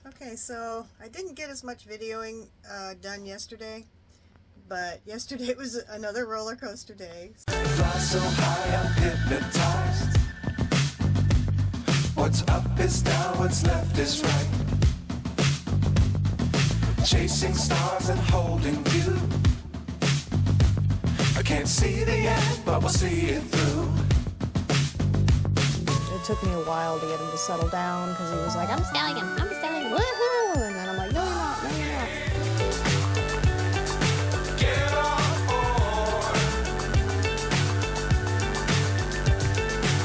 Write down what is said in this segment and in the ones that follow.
Okay, so I didn't get as much videoing done yesterday, but yesterday was another roller coaster day. Fly so high, I'm hypnotized. What's up is down, what's left is right. Chasing stars and holding you. I can't see the end, but we'll see it through. It took me a while to get him to settle down because he was like, I'm a stallion, woohoo! And then I'm like, no you're not, no you're not. Get on board.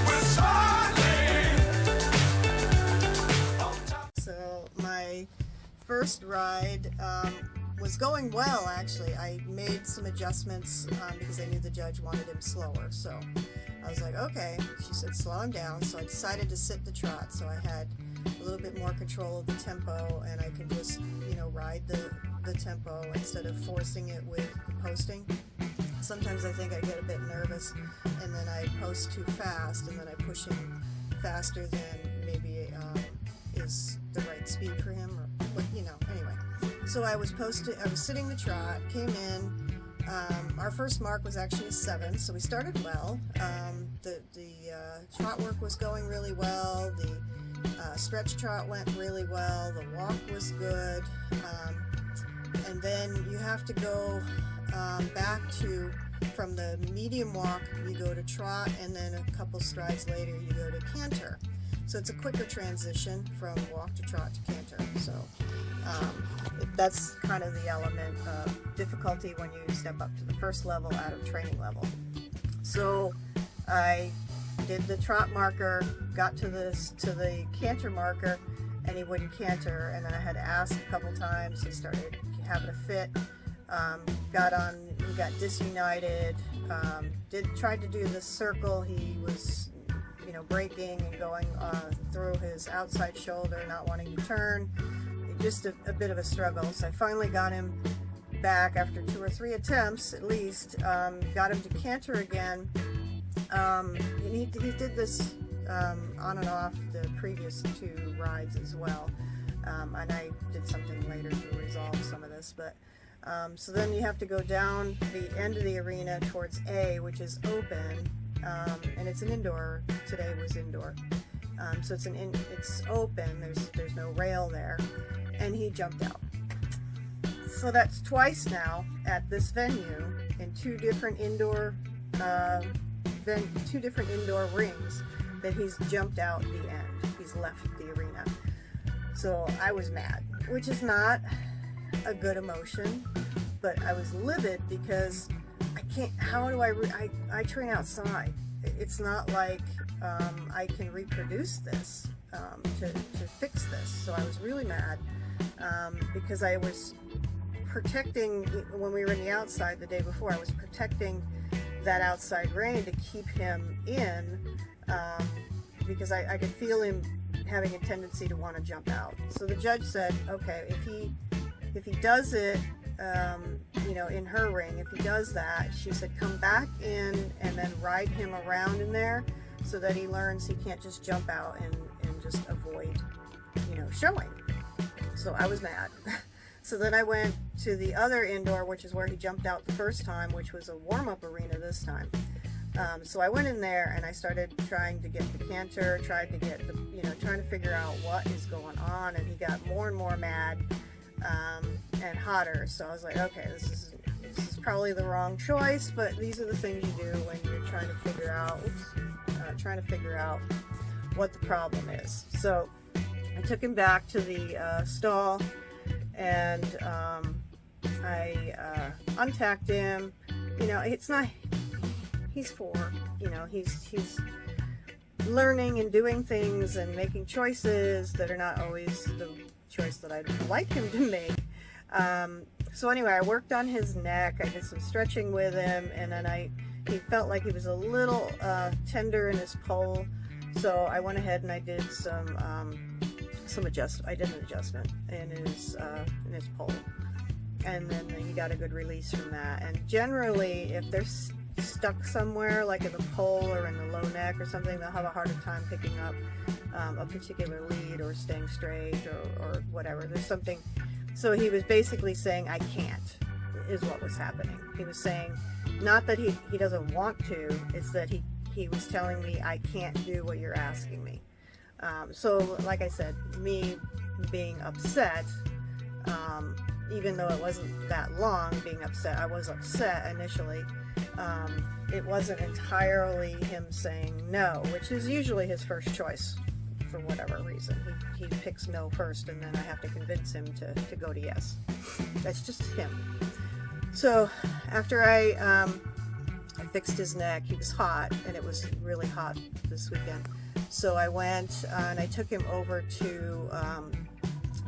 We're smiling. So my first ride was going well, actually. I made some adjustments because I knew the judge wanted him slower. So I was like, okay. She said, slow him down. So I decided to sit the trot. So I had a little bit more control of the tempo, and I could just, ride the tempo instead of forcing it with posting. Sometimes I think I get a bit nervous, and then I post too fast, and then I push him faster than maybe is the right speed for him, or anyway. So I was sitting the trot, came in. Our first mark was actually a 7, so we started well. The trot work was going really well. The stretch trot went really well. The walk was good. And then you have to go back from the medium walk, you go to trot, and then a couple strides later you go to canter. So it's a quicker transition from walk to trot to canter. So that's kind of the element of difficulty when you step up to the first level out of training level. So I did the trot marker, got to the canter marker, and he wouldn't canter, and then I had to ask a couple times. He started having a fit, he got disunited, tried to do the circle. He was braking and going through his outside shoulder, not wanting to turn. Just a bit of a struggle. So I finally got him back after 2 or 3 attempts at least, got him to canter again, and he did this on and off the previous 2 rides as well, and I did something later to resolve some of this, but so then you have to go down the end of the arena towards A, which is open, and it's an indoor. Today was indoor, so it's open. There's no rail there, and he jumped out. So that's twice now at this venue in 2 different indoor rings that he's jumped out the end. He's left the arena. So I was mad, which is not a good emotion, but I was livid because I can't. How do I train outside? It's not like I can reproduce this to fix this. So I was really mad because I was protecting, when we were in the outside the day before, I was protecting that outside rein to keep him in, because I could feel him having a tendency to want to jump out. So the judge said, okay, if he does it, in her ring, if he does that, she said, come back in and then ride him around in there so that he learns he can't just jump out and just avoid, showing. So I was mad. So then I went to the other indoor, which is where he jumped out the first time, which was a warm-up arena this time. So I went in there and I started trying to get the canter, trying to figure out what is going on, and he got more and more mad and hotter. So I was like, okay, this is probably the wrong choice, but these are the things you do when you're trying to figure out what the problem is. So I took him back to the stall, and I untacked him. It's not. He's 4. He's learning and doing things and making choices that are not always the choice that I'd like him to make. So anyway, I worked on his neck. I did some stretching with him, and then he felt like he was a little tender in his pole. So I went ahead and I did I did an adjustment in his pole, and then he got a good release from that. And generally, if they're stuck somewhere, like in the pole or in the low neck or something, they'll have a harder time picking up a particular lead or staying straight or whatever. There's something. So he was basically saying, I can't, is what was happening. He was saying, not that he doesn't want to, it's that he was telling me I can't do what you're asking me. So like I said, me being upset, even though it wasn't that long being upset, I was upset initially. It wasn't entirely him saying no, which is usually his first choice for whatever reason. He picks no first, and then I have to convince him to go to yes. That's just him. So after I fixed his neck, he was hot, and it was really hot this weekend. So I went and I took him over to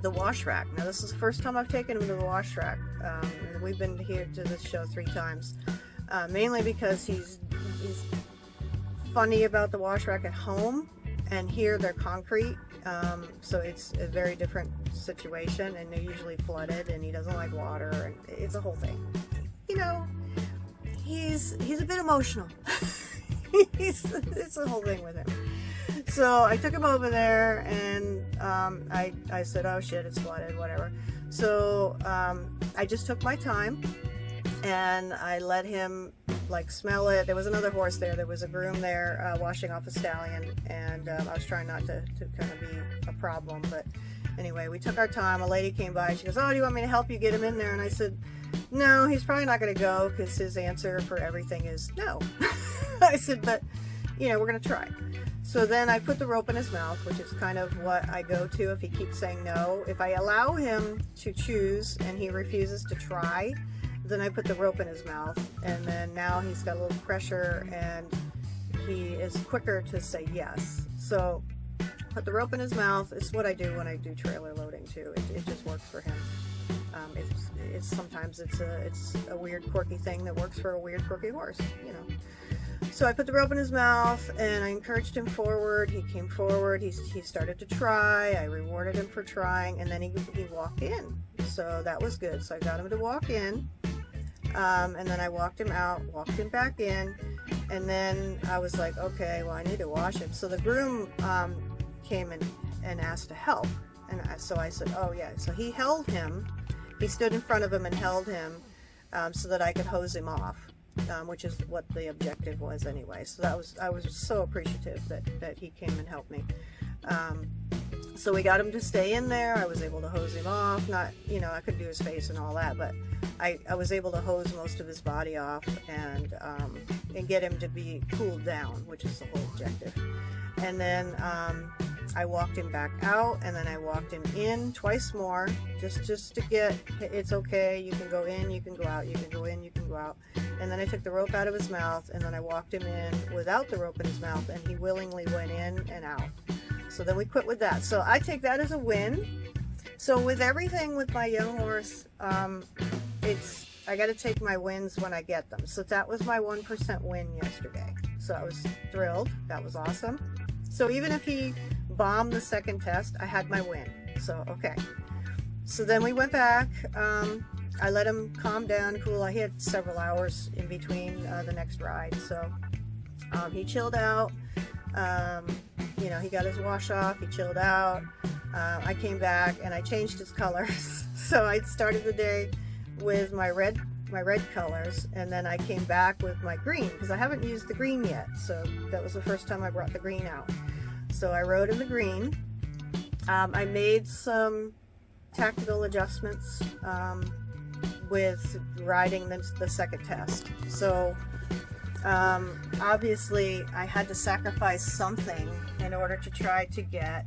the wash rack. Now this is the first time I've taken him to the wash rack. And we've been here to this show 3 times. Mainly because he's funny about the wash rack at home, and here they're concrete, so it's a very different situation, and they're usually flooded, and he doesn't like water, and it's a whole thing. You know, he's a bit emotional. It's a whole thing with him. So I took him over there, and I said, oh shit, it's flooded, whatever. So I just took my time, and I let him like smell it. There was another horse there. There was a groom there washing off a stallion, and I was trying not to kind of be a problem. But anyway, we took our time. A lady came by. She goes, oh, do you want me to help you get him in there? And I said, no, he's probably not going to go, because his answer for everything is no. I said, but you know, we're going to try. So then I put the rope in his mouth, which is kind of what I go to if he keeps saying no. If I allow him to choose and he refuses to try, then I put the rope in his mouth, and then now he's got a little pressure and he is quicker to say yes. So put the rope in his mouth. It's what I do when I do trailer loading too. It just works for him. It's sometimes it's a weird quirky thing that works for a weird quirky horse, you know. So I put the rope in his mouth, and I encouraged him forward. He came forward. He started to try. I rewarded him for trying, and then he walked in. So that was good. So I got him to walk in, and then I walked him out, walked him back in, and then I was like, okay, well, I need to wash him. So the groom came and asked to help, and so I said, oh yeah. So he held him. He stood in front of him and held him so that I could hose him off. Which is what the objective was anyway. So I was so appreciative that he came and helped me. So we got him to stay in there. I was able to hose him off. Not, you know, I couldn't do his face and all that, but I was able to hose most of his body off and get him to be cooled down, which is the whole objective. And then I walked him back out, and then I walked him in twice more, just to get, it's okay, you can go in, you can go out, you can go in, you can go out. And then I took the rope out of his mouth, and then I walked him in without the rope in his mouth, and he willingly went in and out. So then we quit with that. So I take that as a win. So with everything with my young horse, I got to take my wins when I get them. So that was my 1% win yesterday. So I was thrilled. That was awesome. So even if he bombed the second test, I had my win. So, okay. So then we went back. I let him calm down, cool. He had several hours in between the next ride. So he chilled out. You know, he got his wash off. He chilled out. I came back and I changed his colors. So I started the day with my red colors, and then I came back with my green, because I haven't used the green yet. So that was the first time I brought the green out. So I rode in the green. I made some tactical adjustments with riding the second test. So obviously I had to sacrifice something in order to try to get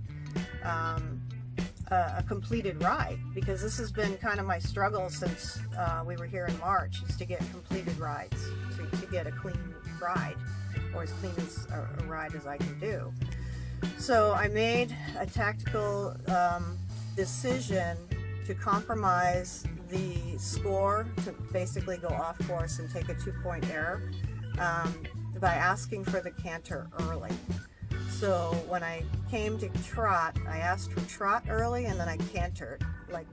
a completed ride, because this has been kind of my struggle since we were here in March, is to get completed rides, to get a clean ride, or as clean as a ride as I can do. So I made a tactical decision to compromise the score, to basically go off course and take a 2-point error by asking for the canter early. So when I came to trot, I asked for trot early, and then I cantered like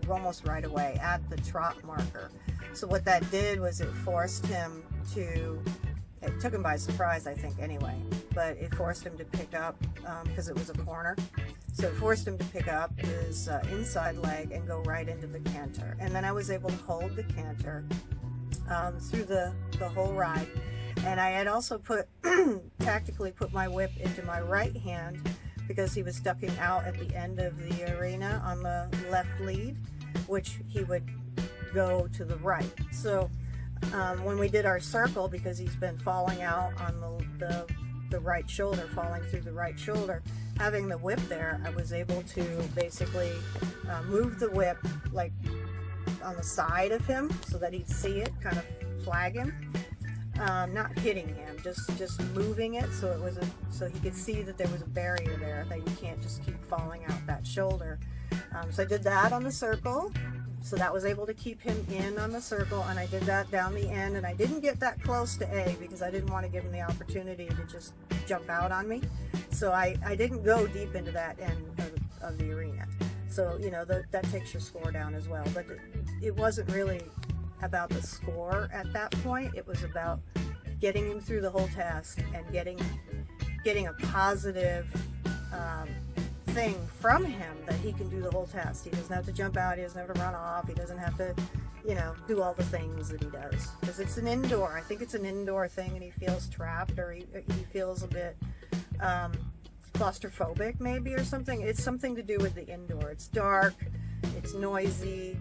almost right away at the trot marker. So what that did was it forced him to, it took him by surprise, I think, anyway. but it forced him to pick up, because it was a corner. So it forced him to pick up his inside leg and go right into the canter. And then I was able to hold the canter through the whole ride. And I had also tactically put my whip into my right hand, because he was ducking out at the end of the arena on the left lead, which he would go to the right. So when we did our circle, because he's been falling out on the right shoulder, falling through the right shoulder, having the whip there, I was able to basically move the whip like on the side of him so that he'd see it, kind of flag him. Not hitting him, just moving it so he could see that there was a barrier there, that you can't just keep falling out that shoulder. So I did that on the circle, so that was able to keep him in on the circle, and I did that down the end, and I didn't get that close to A because I didn't want to give him the opportunity to just jump out on me. So I didn't go deep into that end of the arena. So, you know, that takes your score down as well. But it wasn't really about the score at that point. It was about getting him through the whole test and getting a positive thing from him that he can do the whole test. He doesn't have to jump out, he doesn't have to run off, he doesn't have to, you know, do all the things that he does. Because it's an indoor, I think it's an indoor thing, and he feels trapped, or he feels a bit claustrophobic maybe, or something. It's something to do with the indoor. It's dark, it's noisy.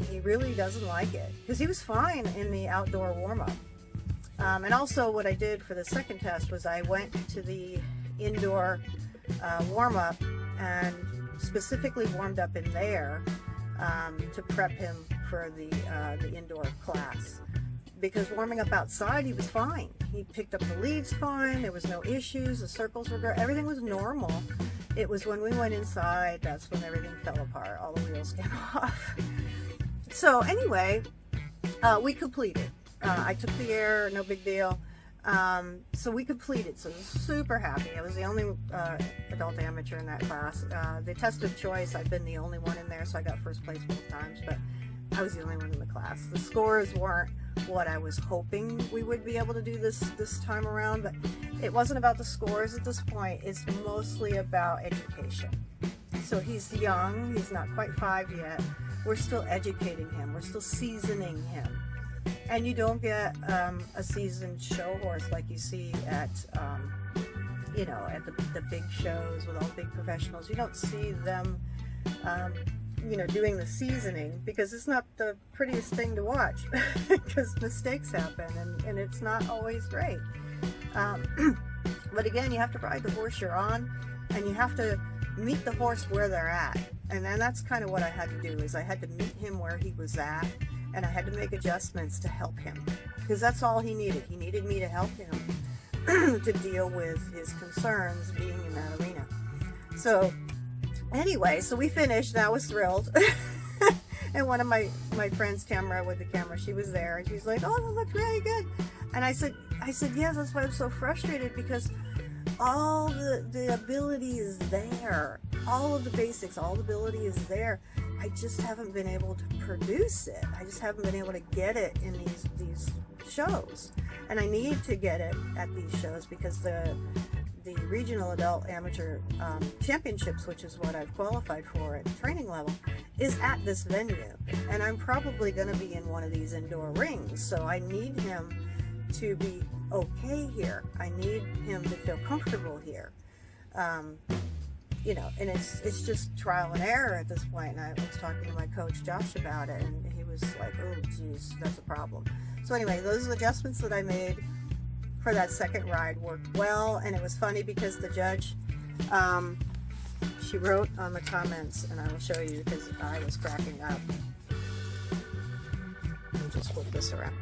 He really doesn't like it, because he was fine in the outdoor warm-up. And also what I did for the second test was I went to the indoor warm-up and specifically warmed up in there to prep him for the indoor class. Because warming up outside, he was fine. He picked up the leads fine, there was no issues, the circles were good, everything was normal. It was when we went inside, that's when everything fell apart, all the wheels came off. So anyway, we completed. I took the air, no big deal. So we completed, so I was super happy. I was the only adult amateur in that class. The test of choice, I've been the only one in there, so I got first place both times, but I was the only one in the class. The scores weren't what I was hoping we would be able to do this time around, but it wasn't about the scores at this point. It's mostly about education. So he's young, he's not quite 5 yet. We're still educating him, we're still seasoning him. And you don't get a seasoned show horse like you see at, you know, at the big shows with all big professionals. You don't see them, you know, doing the seasoning, because it's not the prettiest thing to watch, because mistakes happen, and it's not always great. But again, you have to ride the horse you're on, and you have to meet the horse where they're at. And then that's kind of what I had to do, is I had to meet him where he was at, and I had to make adjustments to help him, because that's all he needed. He needed me to help him to deal with his concerns being in that arena. So anyway, so we finished, and I was thrilled. And one of my friends, Tamara with the camera, she was there, and she's like, "Oh, that looked really good." And I said, yes, that's why I'm so frustrated, because all the ability is there. All of the basics, all the ability is there. I just haven't been able to produce it. I just haven't been able to get it in these shows. And I need to get it at these shows, because the regional adult amateur championships, which is what I've qualified for at training level, is at this venue. And I'm probably going to be in one of these indoor rings. So I need him to be okay here. I need him to feel comfortable here. You know, and it's just trial and error at this point. And I was talking to my coach Josh about it, and he was like, "Oh geez, that's a problem." So anyway, those adjustments that I made for that second ride worked well. And it was funny, because the judge, she wrote on the comments, and I will show you, because I was cracking up. Let me just flip this around.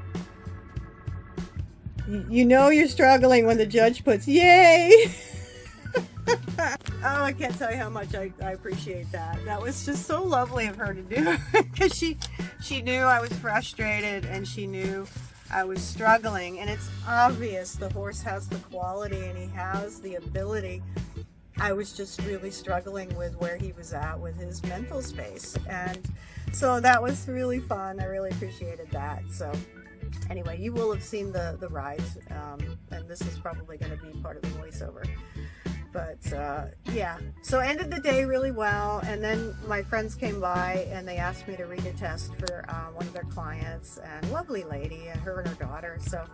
You know you're struggling when the judge puts "yay." Oh, I can't tell you how much I appreciate that. That was just so lovely of her to do, because she knew I was frustrated, and she knew I was struggling, and it's obvious the horse has the quality and he has the ability. I was just really struggling with where he was at with his mental space, and so that was really fun. I really appreciated that. So Anyway, you will have seen the rides, and this is probably going to be part of the voiceover. But yeah, so ended the day really well, and then my friends came by and they asked me to read a test for one of their clients, and lovely lady, and her daughter. So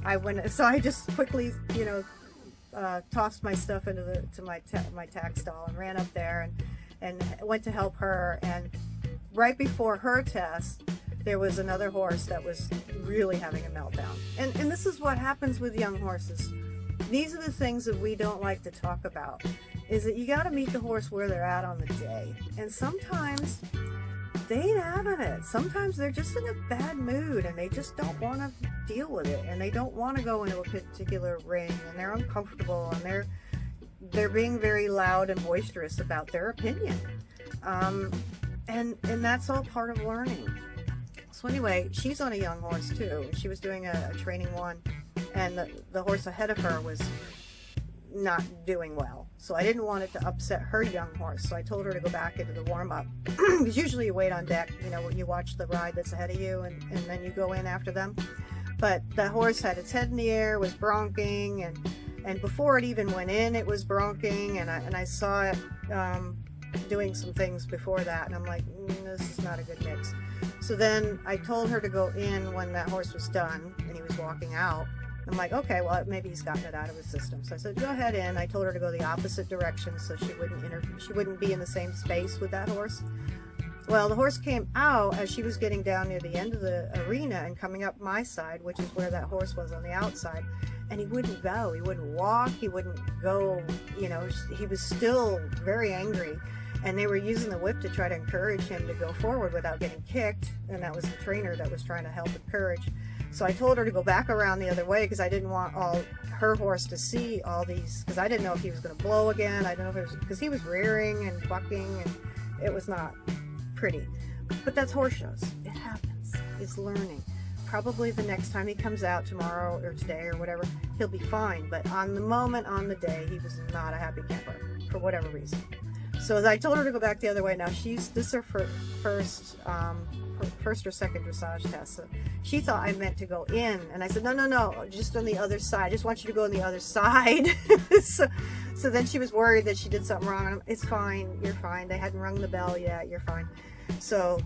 I just quickly, tossed my stuff into my tack stall and ran up there and went to help her. And right before her test, there was another horse that was really having a meltdown. And this is what happens with young horses. These are the things that we don't like to talk about, is that you got to meet the horse where they're at on the day. And sometimes they ain't having it. Sometimes they're just in a bad mood and they just don't want to deal with it. And they don't want to go into a particular ring, and they're uncomfortable, and they're being very loud and boisterous about their opinion. And that's all part of learning. So anyway, she's on a young horse too. She was doing a training one, and the horse ahead of her was not doing well. So I didn't want it to upset her young horse. So I told her to go back into the warm-up. Because usually you wait on deck, you watch the ride that's ahead of you, and then you go in after them. But the horse had its head in the air, was bronching, and before it even went in, it was bronching, and I saw it doing some things before that, and I'm like, this is not a good mix. So then I told her to go in when that horse was done and he was walking out. I'm like, okay, well, maybe he's gotten it out of his system. So I said, go ahead in. I told her to go the opposite direction so she wouldn't be in the same space with that horse. Well, the horse came out as she was getting down near the end of the arena and coming up my side, which is where that horse was on the outside. And he wouldn't go. He wouldn't walk. He wouldn't go. He was still very angry. And they were using the whip to try to encourage him to go forward without getting kicked. And that was the trainer that was trying to help encourage. So I told her to go back around the other way because I didn't want her horse to see all these, because I didn't know if he was going to blow again. I didn't know if it was, because he was rearing and bucking, and it was not pretty. But that's horse shows. It happens. It's learning. Probably the next time he comes out, tomorrow or today or whatever, he'll be fine. But on the moment, on the day, he was not a happy camper for whatever reason. So I told her to go back the other way. Now this is her first or second dressage test. So she thought I meant to go in, and I said, no, just on the other side. I just want you to go on the other side. So then she was worried that she did something wrong. It's fine, you're fine. They hadn't rung the bell yet, you're fine. So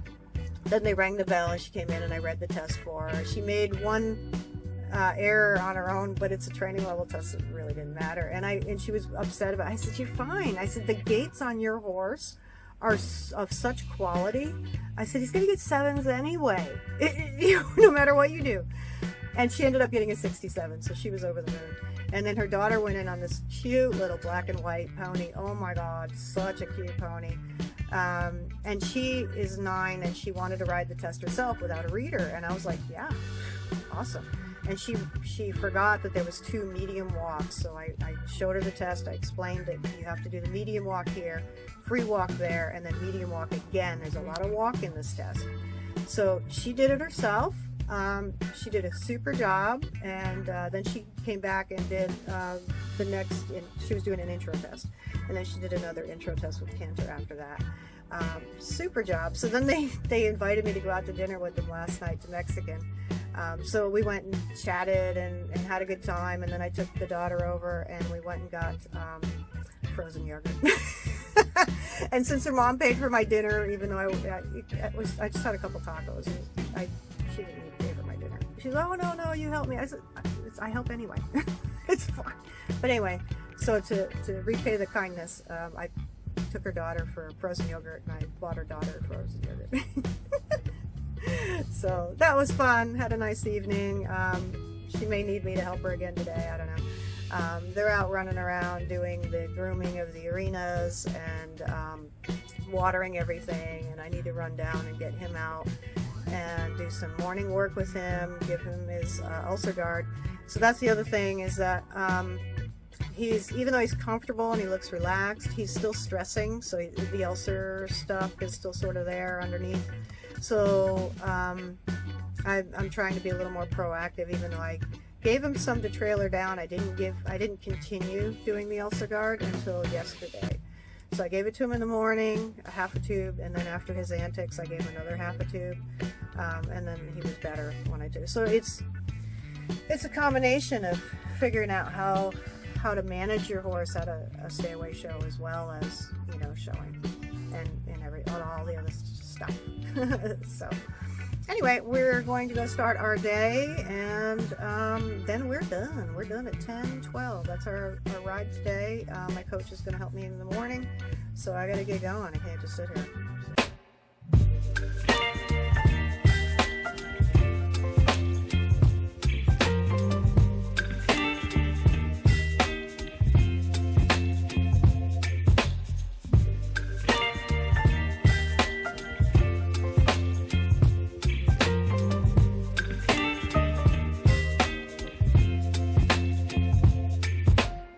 then they rang the bell and she came in and I read the test for her. She made one error on her own, but it's a training level test, so it really didn't matter. And she was upset about it. I said, you're fine. I said, the gaits on your horse are of such quality. I said, he's gonna get 7s anyway, no matter what you do. And she ended up getting a 67, so she was over the moon. And then her daughter went in on this cute little black and white pony. Oh my God, such a cute pony. And she is 9, and she wanted to ride the test herself without a reader. And I was like, yeah, awesome. And she forgot that there was 2 medium walks. So I showed her the test. I explained that you have to do the medium walk here, free walk there, and then medium walk again. There's a lot of walk in this test. So she did it herself. She did a super job, and then she came back and did the next, she was doing an intro test, and then she did another intro test with Cantor after that. Super job. So then they invited me to go out to dinner with them last night to Mexican. So we went and chatted and had a good time, and then I took the daughter over and we went and got frozen yogurt. And since her mom paid for my dinner, even though I just had a couple tacos, she didn't even pay for my dinner. She's like, oh no, you help me. I said, I help anyway. It's fine. But anyway, so to repay the kindness, I took her daughter for frozen yogurt, and I bought her daughter frozen yogurt. So that was fun. Had a nice evening. She may need me to help her again today. I don't know. They're out running around doing the grooming of the arenas and watering everything, and I need to run down and get him out and do some morning work with him, give him his ulcer guard. So that's the other thing, is that even though he's comfortable and he looks relaxed, he's still stressing, so the ulcer stuff is still sort of there underneath. So I'm trying to be a little more proactive, even though I gave him some to trailer down. I didn't continue doing the ulcer guard until yesterday. So I gave it to him in the morning, a half a tube, and then after his antics, I gave him another half a tube, and then he was better when I did. So it's a combination of figuring out how to manage your horse at a stay away show, as well as, you know, showing and all the other stuff. So anyway, we're going to go start our day, and then we're done. We're done at 10:12. That's our ride today. My coach is going to help me in the morning, so I got to get going. I can't just sit here.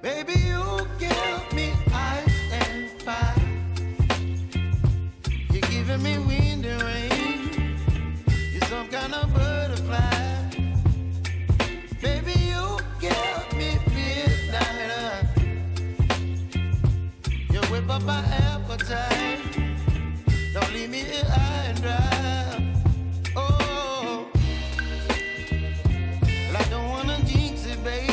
Baby, you give me ice and fire. You're giving me wind and rain. You're some kind of butterfly. Baby, you give me midnight. You whip up my appetite. Don't leave me here high and dry. Oh, well, I don't wanna jinx it, baby.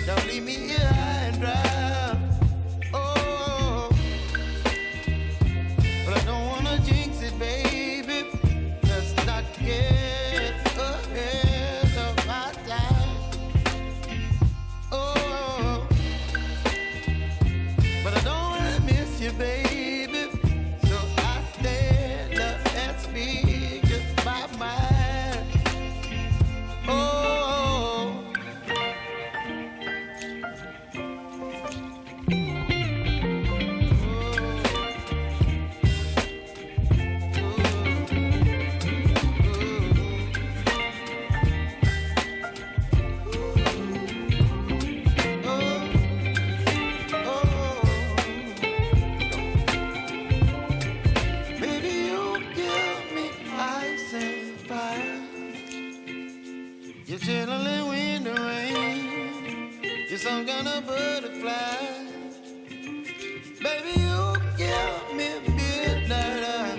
Don't leave me here high and dry. Oh, but I don't wanna jinx it, baby. Let's not get ahead of my time. Oh, but I don't wanna miss you, baby. So I stand up and speak my mind. Oh. You're chilling wind and rain. You're some kind of butterfly. Baby, you give me midnight.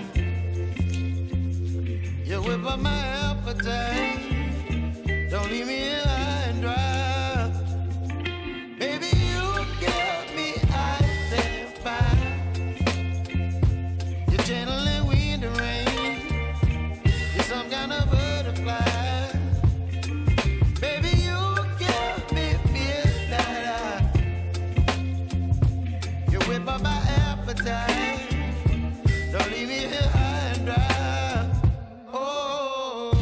You whip up my appetite. Don't leave me here high and dry. Baby, you give me ice and fire. You're channeling wind and rain. You're some kind of butterfly. Don't leave me here high and dry. Oh,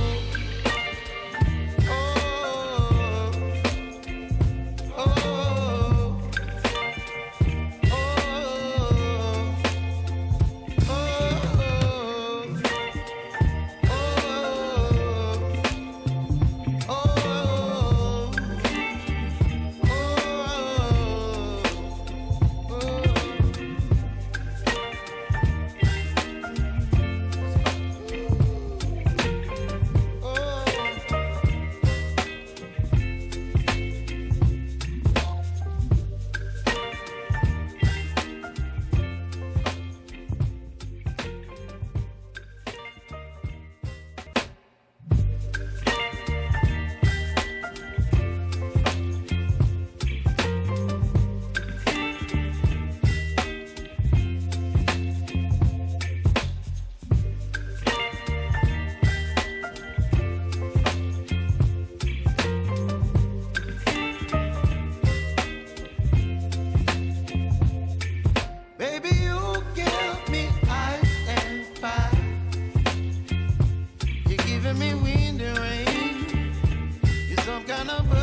the verge.